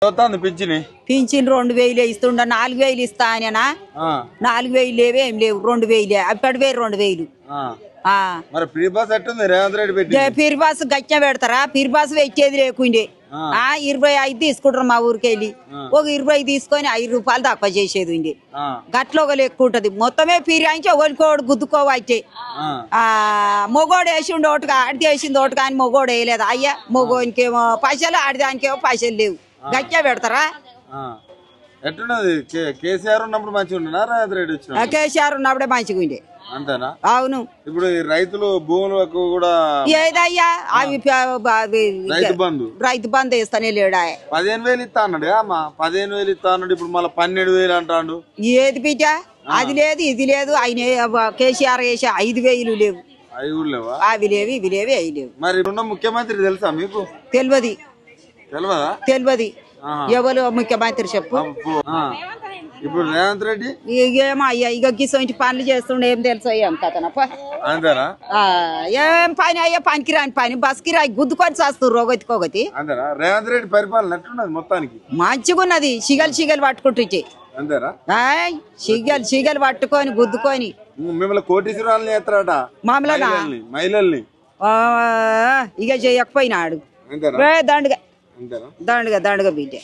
pension 2000 ఇస్తుండ 4000 ఇస్తా ఆయన 4000 లేవే ఏం లేవు 2000 అప్పటి వేరు 2000 మరి ఫ్రీ బస్ ఎట్టుంది రేవంత్ రెడ్డి పెట్టి ఫ్రీ బస్ గచ్చ పెడతారా ఫ్రీ బస్ పెట్టేది లేకుండే 25 తీసుకుంటారు మా ఊరికి వెళ్ళి ఒక 20 తీసుకొని 5 రూపాయలు తక్కువ చేసేది ఉంది గట్లో ఒక లెక్క ఉంటది మొత్తమే ఫిరాయించి ఒకరికోడు గుద్దుకోవచ్చు మొగోడు వేసిండు ఒకటి ఆడిది వేసింది ఒకటి కానీ మొగోడు వేయలేదు అయ్యా మొగోనికేమో పైసలు ఆడిదానికేమో పైసలు లేవు గచ్చ పెడతారా ఎట్టున్నది కేసీఆర్ ఉన్నప్పుడు మంచిగా ఉండనా రేవంత్ రెడ్డి వచ్చిన కేసీఆర్ ఉన్నప్పుడే మంచిగా ఉండే అంతేనా అవును ఇప్పుడు ఈ రైతులు భూములకు కూడా ఏదయ్యా అవి రైతు బంధు వేస్తానే లేడా 15,000 ఇస్తా అన్నాడు అమ్మా 15,000 ఇస్తా అన్నాడు ఇప్పుడు మళ్ళీ 12,000 అంటాడు ఏది పిచ్చ అది లేదు ఇది లేదు ఆయన కేసీఆర్ వేసే 5,000 లేవు అవి కూడా లేవా అవి లేవు ఇవి లేవు అవి లేవు మరి ఉన్న ముఖ్యమంత్రి తెలుసా మీకు తెలియదు ఎవరు ముఖ్యమంత్రి చెప్పు ఇప్పుడు రేవంత్ రెడ్డి ఏమో అయ్యా ఇక గిసొంటి పనులు చేస్తుండే ఏం తెలుసు ఏం కథనప్ప ఏం పని అయ్యా పనికి రాని పని బస్ కి రాయి గుద్దుకొని చేస్తారు రోగతికొగతి రేవంత్ రెడ్డి పరిపాలన ఎట్లున్నది మొత్తానికి మంచిగా ఉన్నది సిగలు పట్టుకుంటుంటే సిగలు పట్టుకొని గుద్దుకొని మిమ్మల్ని కోటీశ్వరాలని చేస్తారట మహిళల్ని ఇక చేయకపోయినాడు దండగా బిడ్డ